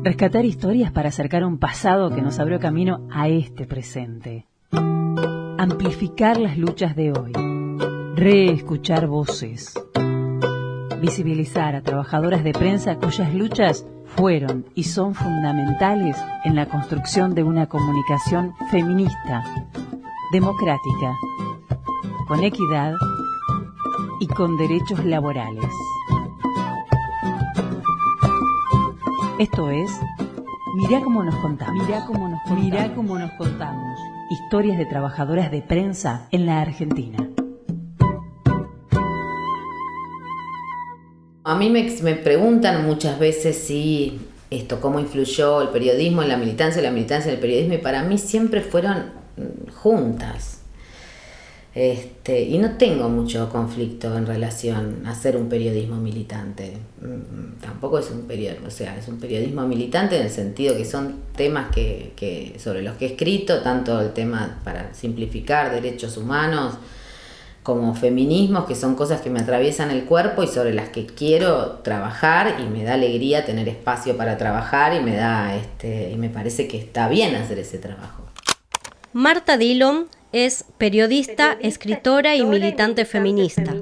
Rescatar historias para acercar un pasado que nos abrió camino a este presente. Amplificar las luchas de hoy. Reescuchar voces. Visibilizar a trabajadoras de prensa cuyas luchas fueron y son fundamentales en la construcción de una comunicación feminista, democrática, con equidad y con derechos laborales. Esto es Mirá cómo nos contamos. Mirá cómo nos contamos. Historias de trabajadoras de prensa en la Argentina. A mí me preguntan muchas veces si cómo influyó el periodismo en la militancia en el periodismo, y para mí siempre fueron juntas. Y no tengo mucho conflicto en relación a hacer un periodismo militante. Tampoco es un periodismo, es un periodismo militante en el sentido que son temas que sobre los que he escrito, tanto el tema para simplificar derechos humanos como feminismos, que son cosas que me atraviesan el cuerpo y sobre las que quiero trabajar, y me da alegría tener espacio para trabajar, y me parece que está bien hacer ese trabajo. Marta Dillon es periodista, escritora y militante feminista.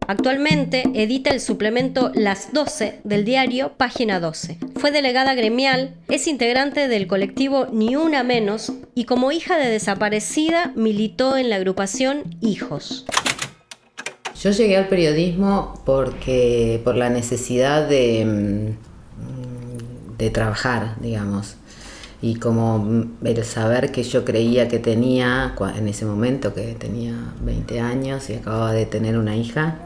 Actualmente edita el suplemento Las 12 del diario Página 12. Fue delegada gremial, es integrante del colectivo Ni Una Menos y como hija de desaparecida militó en la agrupación Hijos. Yo llegué al periodismo por la necesidad de trabajar, digamos. Y como el saber que yo creía que tenía, en ese momento que tenía 20 años y acababa de tener una hija,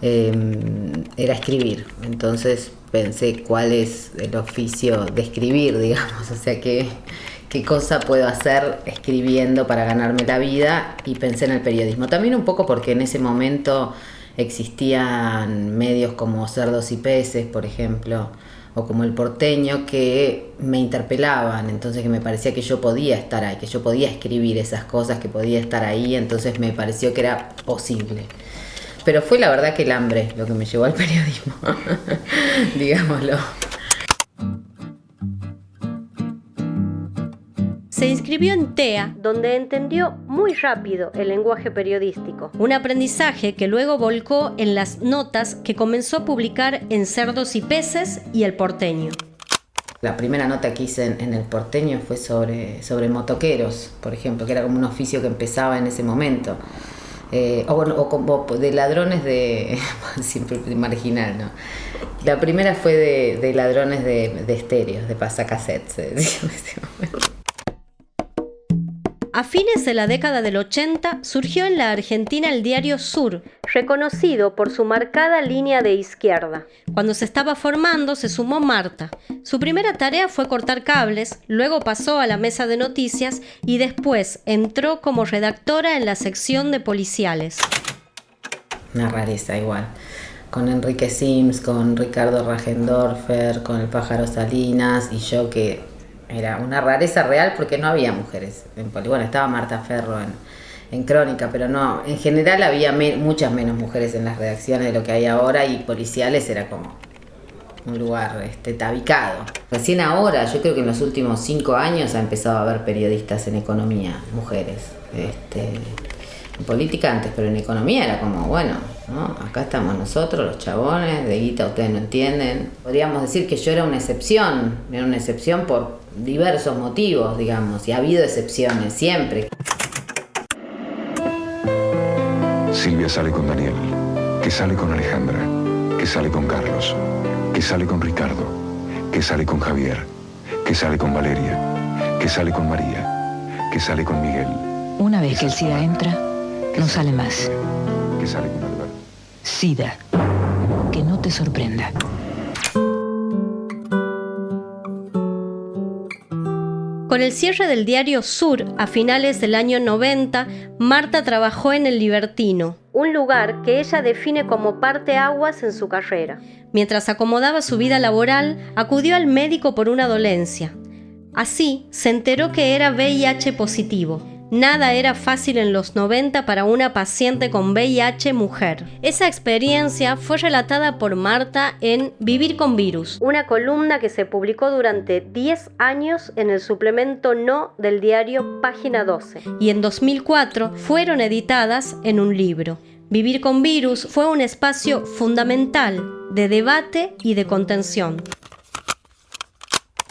era escribir. Entonces pensé cuál es el oficio de escribir, digamos, o sea, qué cosa puedo hacer escribiendo para ganarme la vida, y pensé en el periodismo. También un poco porque en ese momento existían medios como Cerdos y Peces, por ejemplo, o como El Porteño, que me interpelaban, entonces que me parecía que yo podía estar ahí, que yo podía escribir esas cosas, que podía estar ahí, entonces me pareció que era posible. Pero fue la verdad que el hambre lo que me llevó al periodismo, digámoslo. Se inscribió en TEA, donde entendió muy rápido el lenguaje periodístico, un aprendizaje que luego volcó en las notas que comenzó a publicar en Cerdos y Peces y El Porteño. La primera nota que hice en El Porteño fue sobre motoqueros, por ejemplo, que era como un oficio que empezaba en ese momento. O como de ladrones de... siempre marginal, ¿no? La primera fue de ladrones de estéreos, de pasacassettes, se decía en ese momento. A fines de la década del 80 surgió en la Argentina el diario Sur, reconocido por su marcada línea de izquierda. Cuando se estaba formando se sumó Marta. Su primera tarea fue cortar cables, luego pasó a la mesa de noticias y después entró como redactora en la sección de policiales. Una rareza igual. Con Enrique Sims, con Ricardo Rajendorfer, con el Pájaro Salinas, y yo que... Era una rareza real porque no había mujeres en poli. Bueno, estaba Marta Ferro en Crónica, pero no, en general había muchas menos mujeres en las redacciones de lo que hay ahora, y policiales era como un lugar tabicado. Recién ahora, yo creo que en los últimos 5 años ha empezado a haber periodistas en economía, mujeres. En política antes, pero en economía era como, bueno, ¿no? Acá estamos nosotros, los chabones, de guita ustedes no entienden. Podríamos decir que yo era una excepción por diversos motivos, digamos, y ha habido excepciones siempre. Silvia sale con Daniel, que sale con Alejandra, que sale con Carlos, que sale con Ricardo, que sale con Javier, que sale con Valeria, que sale con María, que sale con Miguel. Una vez que el SIDA entra, no sale más. Que sale con Alberto. SIDA, que no te sorprenda. Con el cierre del diario Sur a finales del año 90, Marta trabajó en El Libertino, un lugar que ella define como parteaguas en su carrera. Mientras acomodaba su vida laboral, acudió al médico por una dolencia. Así, se enteró que era VIH positivo. Nada era fácil en los 90 para una paciente con VIH mujer. Esa experiencia fue relatada por Marta en Vivir con Virus, una columna que se publicó durante 10 años en el suplemento No del diario Página 12, y en 2004 fueron editadas en un libro. Vivir con Virus fue un espacio fundamental de debate y de contención.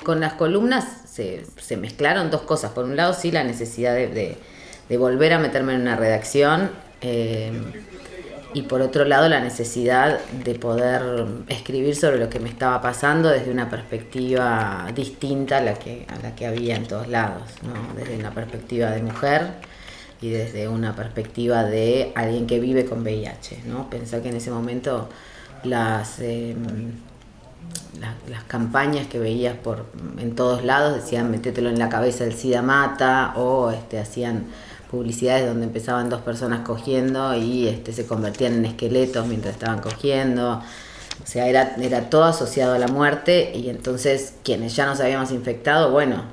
Con las columnas se mezclaron dos cosas. Por un lado, sí, la necesidad de volver a meterme en una redacción, y por otro lado, la necesidad de poder escribir sobre lo que me estaba pasando desde una perspectiva distinta a la que había en todos lados, ¿no? Desde una perspectiva de mujer y desde una perspectiva de alguien que vive con VIH, ¿no? Pensar que en ese momento las campañas que veías en todos lados decían métetelo en la cabeza, el SIDA mata, o hacían publicidades donde empezaban dos personas cogiendo y se convertían en esqueletos mientras estaban cogiendo. O sea, era todo asociado a la muerte, y entonces quienes ya nos habíamos infectado, bueno,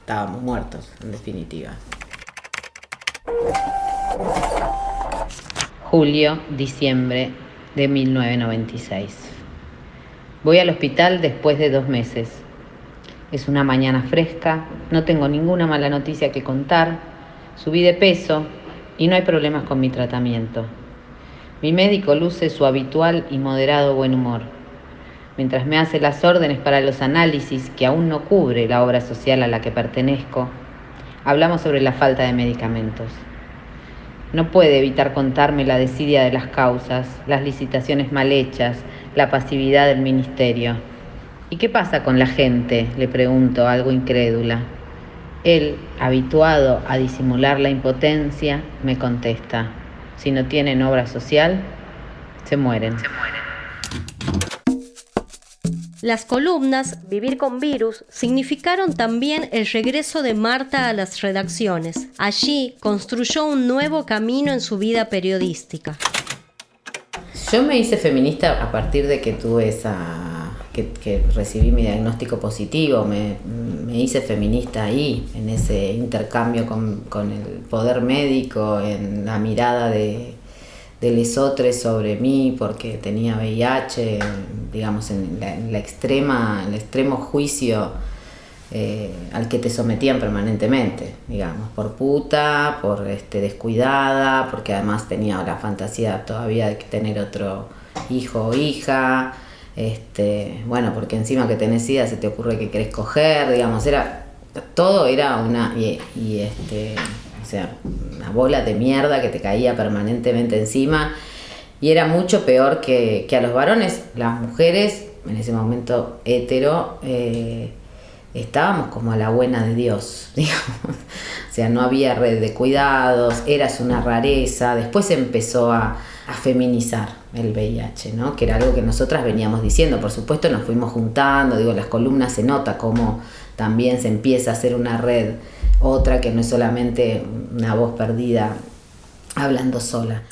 estábamos muertos, en definitiva. Julio, diciembre de 1996. Voy al hospital después de 2 meses. Es una mañana fresca, no tengo ninguna mala noticia que contar, subí de peso y no hay problemas con mi tratamiento. Mi médico luce su habitual y moderado buen humor. Mientras me hace las órdenes para los análisis que aún no cubre la obra social a la que pertenezco, hablamos sobre la falta de medicamentos. No puede evitar contarme la desidia de las causas, las licitaciones mal hechas, la pasividad del ministerio. ¿Y qué pasa con la gente?, le pregunto, algo incrédula. Él, habituado a disimular la impotencia, me contesta: si no tienen obra social, se mueren. Las columnas Vivir con Virus significaron también el regreso de Marta a las redacciones. Allí construyó un nuevo camino en su vida periodística. Yo me hice feminista a partir de que tuve que recibí mi diagnóstico positivo. Me hice feminista ahí, en ese intercambio con el poder médico, en la mirada de lesotres sobre mí porque tenía VIH, digamos, en el extremo juicio al que te sometían permanentemente, digamos, por puta, por descuidada, porque además tenía la fantasía todavía de tener otro hijo o hija, bueno, porque encima que tenés SIDA se te ocurre que querés coger, digamos, todo era o sea, una bola de mierda que te caía permanentemente encima, y era mucho peor que a los varones. Las mujeres, en ese momento hetero, estábamos como a la buena de Dios, digamos. O sea, no había red de cuidados, eras una rareza. Después se empezó a feminizar el VIH, ¿no? Que era algo que nosotras veníamos diciendo. Por supuesto nos fuimos juntando, las columnas se nota cómo también se empieza a hacer una red, otra que no es solamente una voz perdida hablando sola.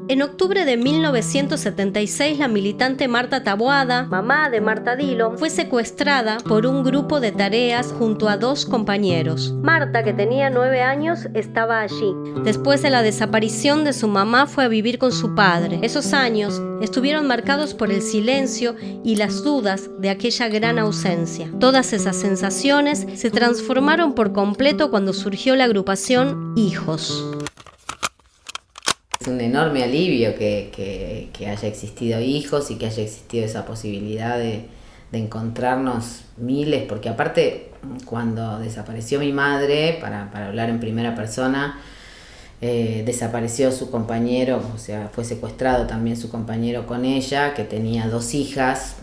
En octubre de 1976, la militante Marta Taboada, mamá de Marta Dillon, fue secuestrada por un grupo de tareas junto a 2 compañeros. Marta, que tenía 9 años, estaba allí. Después de la desaparición de su mamá, fue a vivir con su padre. Esos años estuvieron marcados por el silencio y las dudas de aquella gran ausencia. Todas esas sensaciones se transformaron por completo cuando surgió la agrupación Hijos. Es un enorme alivio que haya existido Hijos y que haya existido esa posibilidad de encontrarnos miles, porque aparte cuando desapareció mi madre, para hablar en primera persona, desapareció su compañero, o sea, fue secuestrado también su compañero con ella, que tenía 2 hijas,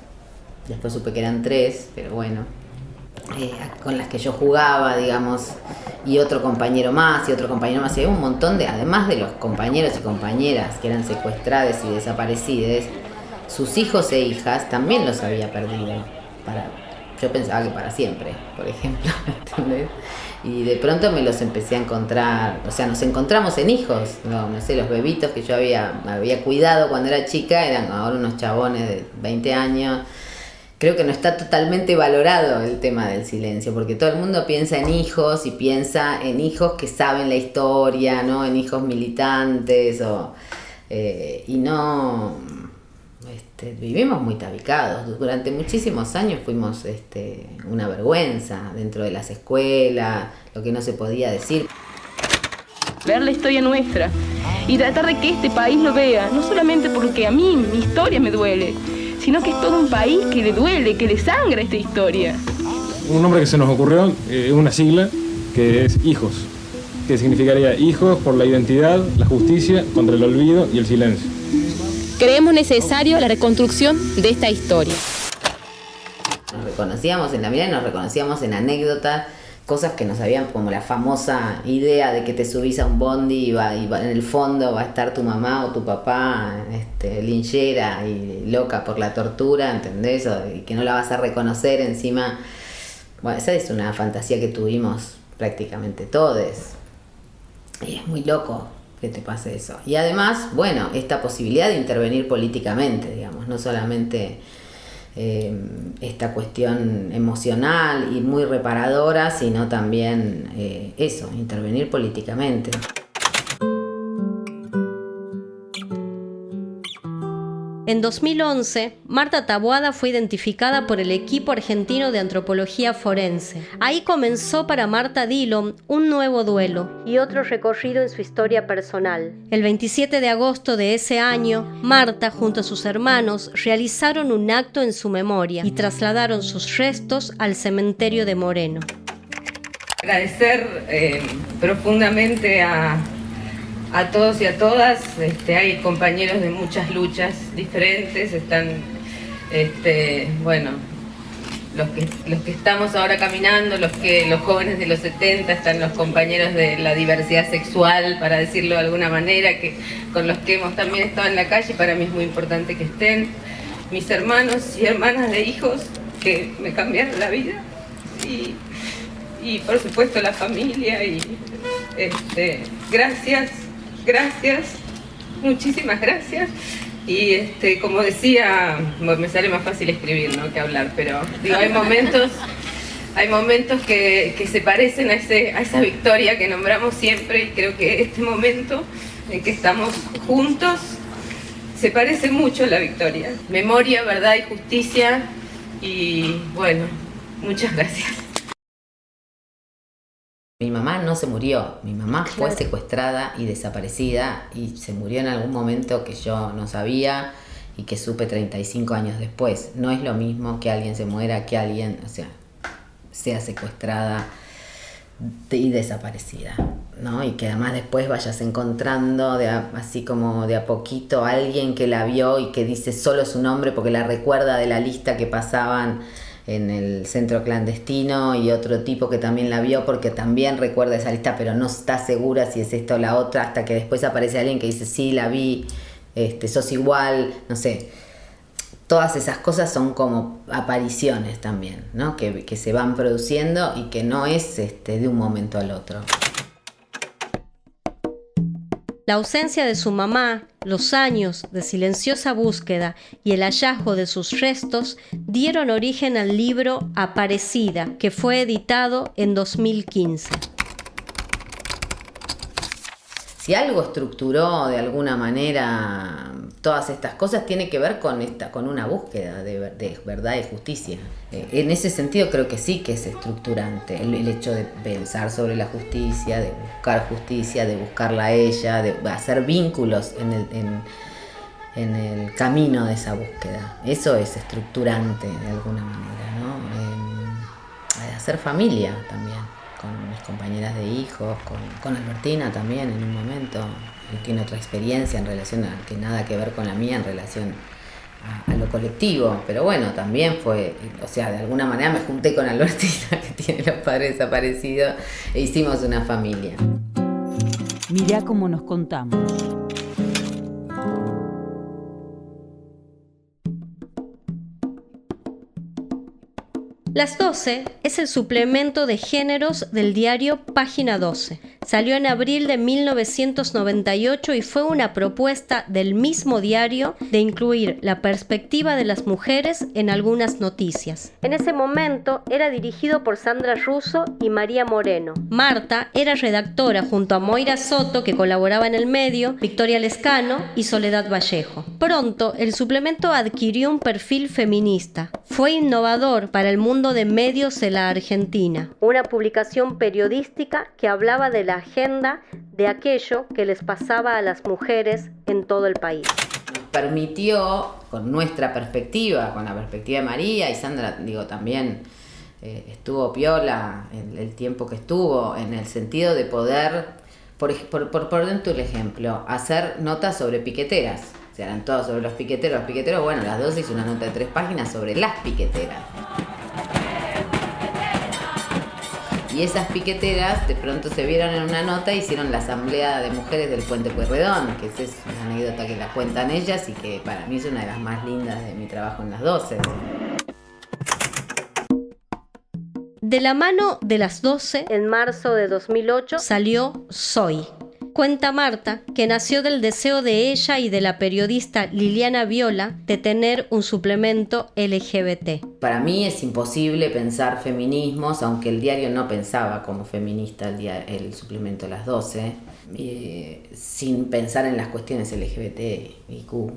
después supe que eran 3, pero bueno, con las que yo jugaba, digamos, y otro compañero más, y había un montón además de los compañeros y compañeras que eran secuestradas y desaparecidas, sus hijos e hijas también los había perdido. yo pensaba que para siempre, por ejemplo, ¿entendés? Y de pronto me los empecé a encontrar, o sea, nos encontramos en hijos, no sé, los bebitos que yo había cuidado cuando era chica eran ahora unos chabones de 20 años. Creo que no está totalmente valorado el tema del silencio, porque todo el mundo piensa en hijos y piensa en hijos que saben la historia, ¿no? En hijos militantes y no... vivimos muy tabicados. Durante muchísimos años fuimos una vergüenza dentro de las escuelas, lo que no se podía decir. Ver la historia nuestra y tratar de que este país lo vea, no solamente porque a mí mi historia me duele, sino que es todo un país que le duele, que le sangra esta historia. Un nombre que se nos ocurrió es una sigla que es HIJOS, que significaría hijos por la identidad, la justicia, contra el olvido y el silencio. Creemos necesario la reconstrucción de esta historia. Nos reconocíamos en la mirada y nos reconocíamos en anécdotas, cosas que nos habían, como la famosa idea de que te subís a un bondi y va en el fondo va a estar tu mamá o tu papá, linchera y loca por la tortura, ¿entendés? Y que no la vas a reconocer encima. Bueno, esa es una fantasía que tuvimos prácticamente todos. Y es muy loco que te pase eso. Y además, bueno, esta posibilidad de intervenir políticamente, digamos, no solamente esta cuestión emocional y muy reparadora, sino también intervenir políticamente. En 2011, Marta Taboada fue identificada por el equipo argentino de antropología forense. Ahí comenzó para Marta Dillon un nuevo duelo y otro recorrido en su historia personal. El 27 de agosto de ese año, Marta junto a sus hermanos realizaron un acto en su memoria y trasladaron sus restos al cementerio de Moreno. Agradecer profundamente a todos y a todas. Hay compañeros de muchas luchas diferentes, están los que estamos ahora caminando, los jóvenes de los 70, están los compañeros de la diversidad sexual, para decirlo de alguna manera, con los que hemos también estado en la calle. Para mí es muy importante que estén mis hermanos y hermanas de hijos que me cambiaron la vida, y por supuesto la familia, y gracias, muchísimas gracias. Y como decía, me sale más fácil escribir, ¿no?, que hablar, pero digo, hay momentos que se parecen a esa victoria que nombramos siempre, y creo que este momento en que estamos juntos se parece mucho a la victoria. Memoria, verdad y justicia, y bueno, muchas gracias. Mi mamá no se murió, mi mamá fue secuestrada y desaparecida, y se murió en algún momento que yo no sabía y que supe 35 años después. No es lo mismo que alguien se muera que alguien, sea secuestrada y desaparecida, ¿no? Y que además después vayas encontrando así como de a poquito a alguien que la vio y que dice solo su nombre porque la recuerda de la lista que pasaban en el centro clandestino, y otro tipo que también la vio porque también recuerda esa lista, pero no está segura si es esta o la otra, hasta que después aparece alguien que dice sí, la vi, sos igual, no sé. Todas esas cosas son como apariciones también, ¿no? Que se van produciendo y que no es de un momento al otro. La ausencia de su mamá, los años de silenciosa búsqueda y el hallazgo de sus restos dieron origen al libro Aparecida, que fue editado en 2015. Si algo estructuró de alguna manera todas estas cosas, tiene que ver con una búsqueda de verdad y justicia. En ese sentido creo que sí que es estructurante el hecho de pensar sobre la justicia, de buscarla a ella, de hacer vínculos en el camino de esa búsqueda. Eso es estructurante de alguna manera, ¿no? Hacer familia también, con mis compañeras de hijos, con Albertina también en un momento, que tiene otra experiencia en relación a que nada que ver con la mía en relación a lo colectivo, pero bueno, también fue, de alguna manera me junté con Albertina, que tiene los padres desaparecidos, e hicimos una familia. Mirá cómo nos contamos. Las 12 es el suplemento de géneros del diario Página 12. Salió en abril de 1998 y fue una propuesta del mismo diario de incluir la perspectiva de las mujeres en algunas noticias. En ese momento era dirigido por Sandra Russo y María Moreno. Marta era redactora junto a Moira Soto, que colaboraba en el medio, Victoria Lescano y Soledad Vallejo. Pronto el suplemento adquirió un perfil feminista. Fue innovador para el mundo de medios de la Argentina. Una publicación periodística que hablaba de la agenda de aquello que les pasaba a las mujeres en todo el país. Nos permitió, con nuestra perspectiva, con la perspectiva de María y Sandra, también estuvo piola el tiempo que estuvo, en el sentido de poder, por dentro el ejemplo, hacer notas sobre piqueteras. O sea, eran todas sobre los piqueteros. Los piqueteros, bueno, las 12 hizo una nota de 3 páginas sobre las piqueteras. Y esas piqueteras de pronto se vieron en una nota e hicieron la asamblea de mujeres del Puente Pueyrredón, que esa es una anécdota que la cuentan ellas y que para mí es una de las más lindas de mi trabajo en las 12. De la mano de las 12, en marzo de 2008, salió Soy. Cuenta Marta que nació del deseo de ella y de la periodista Liliana Viola de tener un suplemento LGBT. Para mí es imposible pensar feminismos, aunque el diario no pensaba como feminista el suplemento Las 12, sin pensar en las cuestiones LGBTIQ+.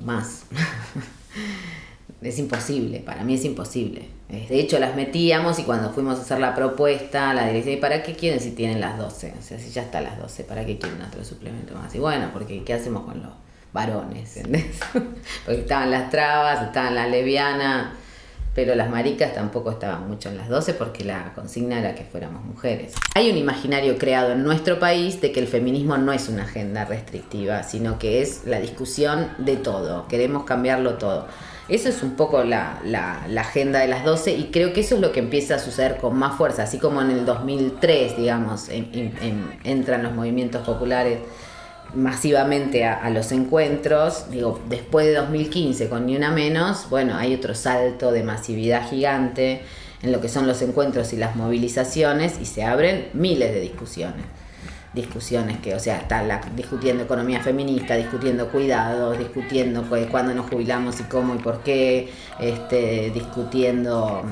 Es imposible, para mí es imposible. De hecho, las metíamos y cuando fuimos a hacer la propuesta, la dirección, ¿y para qué quieren si tienen las 12? O sea, si ya está las 12, ¿para qué quieren otro suplemento más? Y bueno, porque ¿qué hacemos con los varones? ¿Entendés? Porque estaban las trabas, estaban las lesbianas, pero las maricas tampoco estaban mucho en las 12 porque la consigna era que fuéramos mujeres. Hay un imaginario creado en nuestro país de que el feminismo no es una agenda restrictiva, sino que es la discusión de todo, queremos cambiarlo todo. Eso es un poco la agenda de las 12 y creo que eso es lo que empieza a suceder con más fuerza, así como en el 2003, digamos, entran los movimientos populares masivamente a los encuentros. Después de 2015 con Ni Una Menos, bueno, hay otro salto de masividad gigante en lo que son los encuentros y las movilizaciones y se abren miles de discusiones que, o sea, están discutiendo economía feminista, discutiendo cuidados, discutiendo cuándo nos jubilamos y cómo y por qué, discutiendo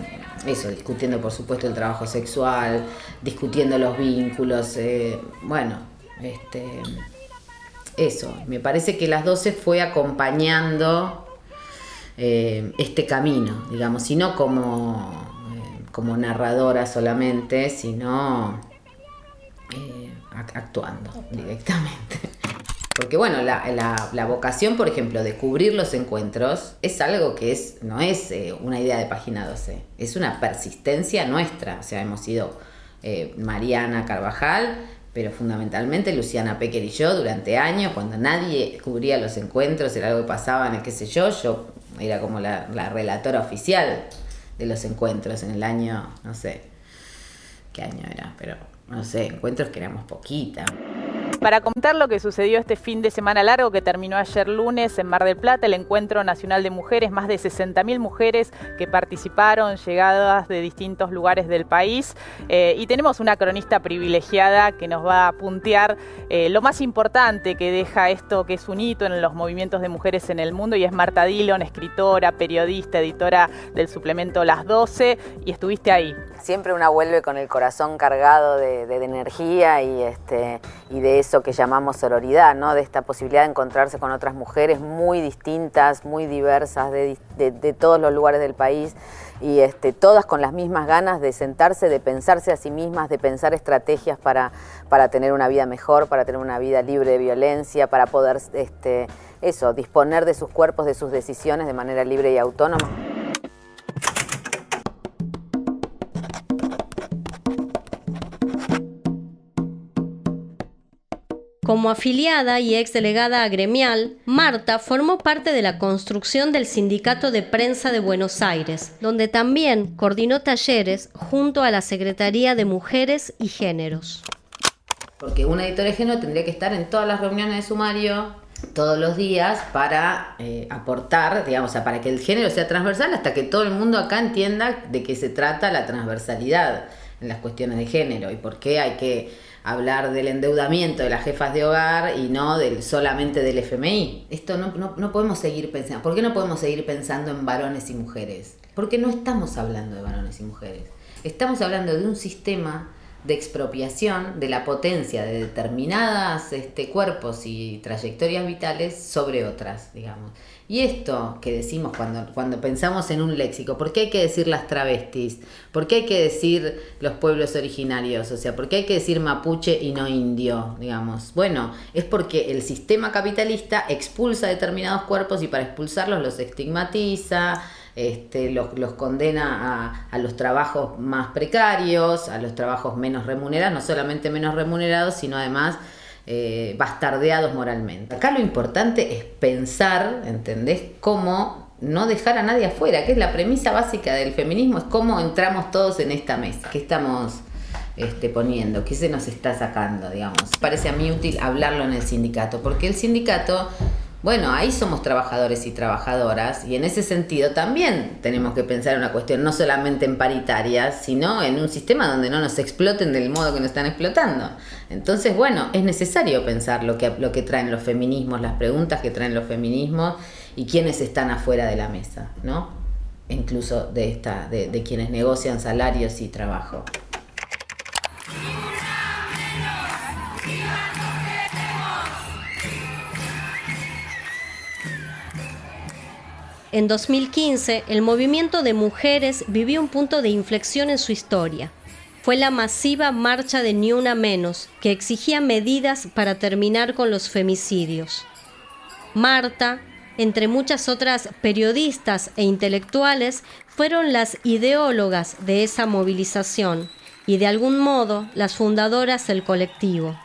por supuesto el trabajo sexual, discutiendo los vínculos, eso. Me parece que las 12 fue acompañando este camino, digamos, y no como narradora solamente, sino actuando directamente. Porque bueno, la vocación, por ejemplo, de cubrir los encuentros es algo que no es una idea de Página 12, es una persistencia nuestra. O sea, hemos sido Mariana Carvajal, pero fundamentalmente Luciana Pecker y yo durante años, cuando nadie cubría los encuentros, era algo que pasaba en el qué sé yo era como la relatora oficial de los encuentros en el año, no sé qué año era, pero no sé, encuentros que éramos poquitas. Para comentar lo que sucedió este fin de semana largo que terminó ayer lunes en Mar del Plata, el Encuentro Nacional de Mujeres, más de 60.000 mujeres que participaron, llegadas de distintos lugares del país, y tenemos una cronista privilegiada que nos va a puntear lo más importante que deja esto, que es un hito en los movimientos de mujeres en el mundo, y es Marta Dillon, escritora, periodista, editora del suplemento Las 12, y estuviste ahí. Siempre una vuelve con el corazón cargado de energía y de eso que llamamos sororidad, ¿no? De esta posibilidad de encontrarse con otras mujeres muy distintas, muy diversas, de todos los lugares del país, y todas con las mismas ganas de sentarse, de pensarse a sí mismas, de pensar estrategias para tener una vida mejor, para tener una vida libre de violencia, para poder disponer de sus cuerpos, de sus decisiones de manera libre y autónoma. Como afiliada y exdelegada agremial, Marta formó parte de la construcción del Sindicato de Prensa de Buenos Aires, donde también coordinó talleres junto a la Secretaría de Mujeres y Géneros. Porque una editora de género tendría que estar en todas las reuniones de sumario, todos los días para aportar, digamos, para que el género sea transversal, hasta que todo el mundo acá entienda de qué se trata la transversalidad en las cuestiones de género y por qué hay que hablar del endeudamiento de las jefas de hogar y no solamente del FMI. Esto no podemos seguir pensando. ¿Por qué no podemos seguir pensando en varones y mujeres? Porque no estamos hablando de varones y mujeres. Estamos hablando de un sistema de expropiación de la potencia de determinadas cuerpos y trayectorias vitales sobre otras, digamos. Y esto que decimos cuando pensamos en un léxico, ¿por qué hay que decir las travestis? ¿Por qué hay que decir los pueblos originarios? O sea, ¿por qué hay que decir mapuche y no indio, digamos? Bueno, es porque el sistema capitalista expulsa determinados cuerpos y para expulsarlos los estigmatiza, los condena a los trabajos más precarios, a los trabajos menos remunerados, no solamente menos remunerados, sino además bastardeados moralmente. Acá lo importante es pensar, ¿entendés?, cómo no dejar a nadie afuera, que es la premisa básica del feminismo, es cómo entramos todos en esta mesa, qué estamos poniendo, qué se nos está sacando, digamos. Parece a mí útil hablarlo en el sindicato, porque el sindicato, bueno, ahí somos trabajadores y trabajadoras y en ese sentido también tenemos que pensar en una cuestión no solamente en paritarias, sino en un sistema donde no nos exploten del modo que nos están explotando. Entonces, bueno, es necesario pensar lo que traen los feminismos, las preguntas que traen los feminismos y quiénes están afuera de la mesa, ¿no? Incluso de quienes negocian salarios y trabajo. En 2015, el movimiento de mujeres vivió un punto de inflexión en su historia. Fue la masiva marcha de Ni Una Menos, que exigía medidas para terminar con los femicidios. Marta, entre muchas otras periodistas e intelectuales, fueron las ideólogas de esa movilización y de algún modo las fundadoras del colectivo.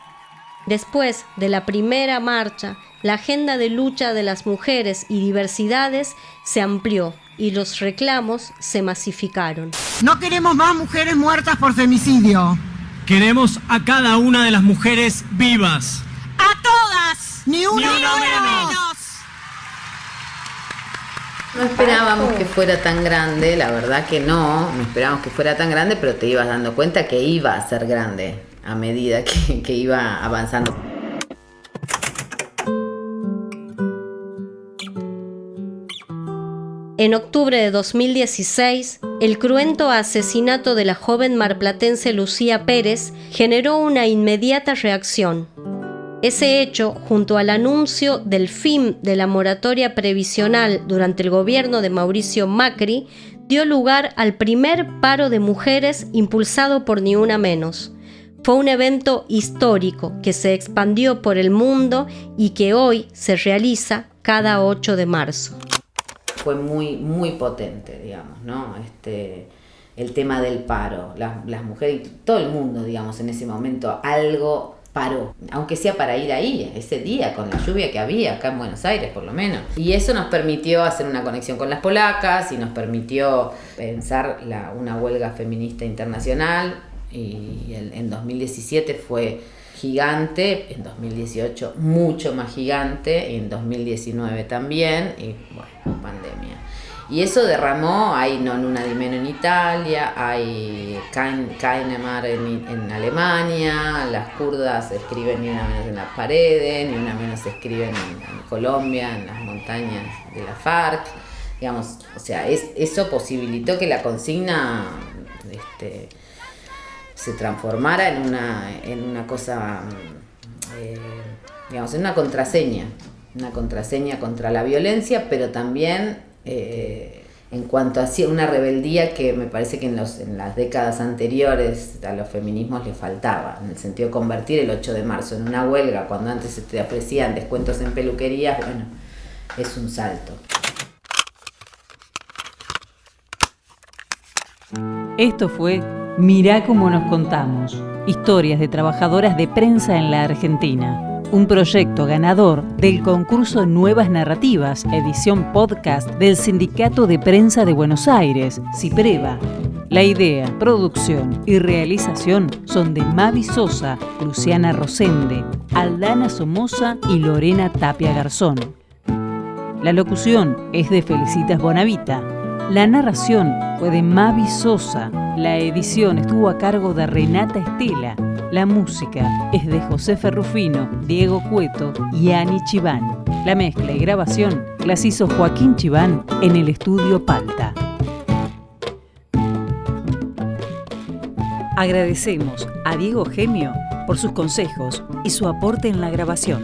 Después de la primera marcha, la agenda de lucha de las mujeres y diversidades se amplió y los reclamos se masificaron. No queremos más mujeres muertas por femicidio. Queremos a cada una de las mujeres vivas. ¡A todas! ¡Ni una menos! No esperábamos que fuera tan grande, la verdad que no esperábamos que fuera tan grande, pero te ibas dando cuenta que iba a ser grande a medida que iba avanzando. En octubre de 2016, el cruento asesinato de la joven marplatense Lucía Pérez generó una inmediata reacción. Ese hecho, junto al anuncio del fin de la moratoria previsional durante el gobierno de Mauricio Macri, dio lugar al primer paro de mujeres impulsado por Ni Una Menos. Fue un evento histórico que se expandió por el mundo y que hoy se realiza cada 8 de marzo. Fue muy, muy potente, digamos, ¿no? El tema del paro, las mujeres, todo el mundo, digamos, en ese momento algo paró, aunque sea para ir ahí, ese día, con la lluvia que había acá en Buenos Aires, por lo menos. Y eso nos permitió hacer una conexión con las polacas y nos permitió pensar una huelga feminista internacional y en 2017 fue gigante, en 2018 mucho más gigante, y en 2019 también, y bueno, pandemia. Y eso derramó, hay Non Una di Meno en Italia, hay Kahnemar en Alemania, las kurdas escriben Ni Una Menos en las paredes, Ni Una Menos escriben en Colombia, en las montañas de la FARC, digamos, o sea, eso posibilitó que la consigna se transformara en una cosa, digamos, en una contraseña contra la violencia, pero también en cuanto a una rebeldía que me parece que en las décadas anteriores a los feminismos le faltaba, en el sentido de convertir el 8 de marzo en una huelga cuando antes se te ofrecían descuentos en peluquerías, bueno, es un salto. Esto fue Mirá cómo nos contamos, historias de trabajadoras de prensa en la Argentina. Un proyecto ganador del concurso Nuevas Narrativas, edición podcast del Sindicato de Prensa de Buenos Aires, SIPREVA. La idea, producción y realización son de Mavi Sosa, Luciana Rosende, Aldana Somoza y Lorena Tapia Garzón. La locución es de Felicitas Bonavita. La narración fue de Mavi Sosa. La edición estuvo a cargo de Renata Estela. La música es de José Ferrufino, Diego Cueto y Ani Chiván. La mezcla y grabación las hizo Joaquín Chiván en el estudio Palta. Agradecemos a Diego Gemio por sus consejos y su aporte en la grabación.